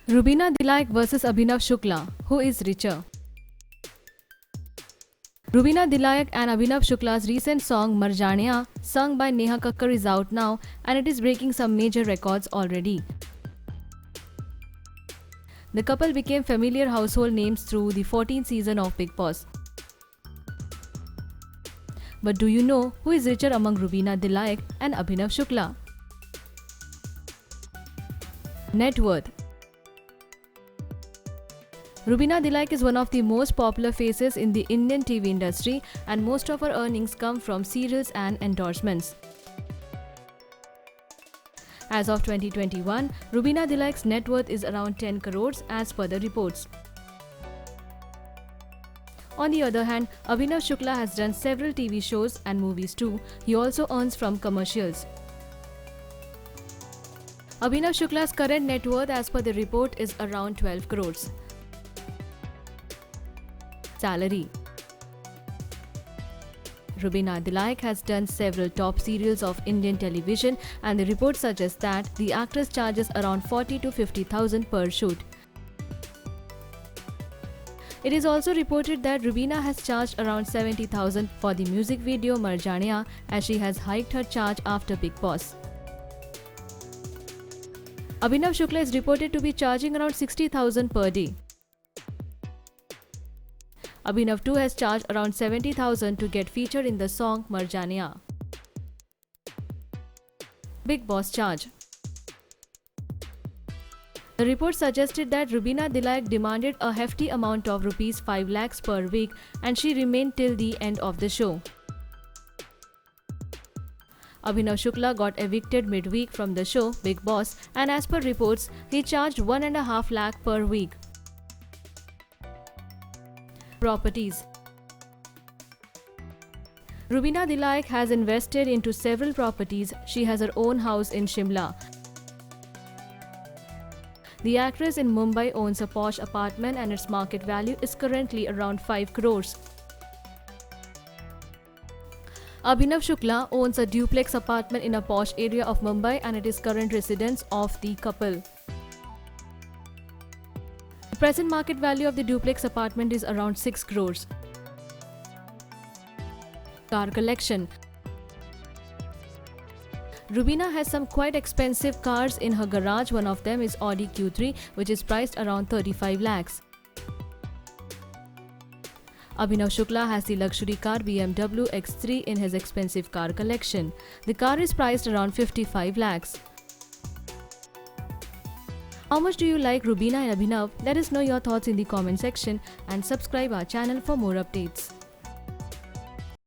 Rubina Dilaik versus Abhinav Shukla. Who is richer? Rubina Dilaik and Abhinav Shukla's recent song Marjaniya, sung by Neha Kakkar, is out now and it is breaking some major records already. The couple became familiar household names through the 14th season of Bigg Boss. But do you know who is richer among Rubina Dilaik and Abhinav Shukla? Net worth. Rubina Dilaik is one of the most popular faces in the Indian TV industry and most of her earnings come from serials and endorsements. As of 2021, Rubina Dilaik's net worth is around 10 crores as per the reports. On the other hand, Abhinav Shukla has done several TV shows and movies too. He also earns from commercials. Abhinav Shukla's current net worth as per the report is around 12 crores. Salary. Rubina Dilaik has done several top serials of Indian television and the report suggests that the actress charges around 40 to 50,000 per shoot. It is also reported that Rubina has charged around 70,000 for the music video Marjaniya as she has hiked her charge after Bigg Boss. Abhinav Shukla is reported to be charging around 60,000 per day. Abhinav too has charged around 70,000 to get featured in the song Marjaniya. Bigg Boss charge. The report suggested that Rubina Dilaik demanded a hefty amount of rupees 5 lakhs per week and she remained till the end of the show. Abhinav Shukla got evicted midweek from the show Bigg Boss and as per reports, he charged 1.5 lakh per week. Properties. Rubina Dilaik has invested into several properties. She has her own house in Shimla. The actress in Mumbai owns a posh apartment and its market value is currently around 5 crores. Abhinav Shukla owns a duplex apartment in a posh area of Mumbai and it is current residence of the couple. The present market value of the duplex apartment is around 6 crores. Car collection. Rubina has some quite expensive cars in her garage. One of them is Audi Q3 which is priced around 35 lakhs. Abhinav Shukla has the luxury car BMW X3 in his expensive car collection. The car is priced around 55 lakhs. How much do you like Rubina and Abhinav? Let us know your thoughts in the comment section and subscribe our channel for more updates.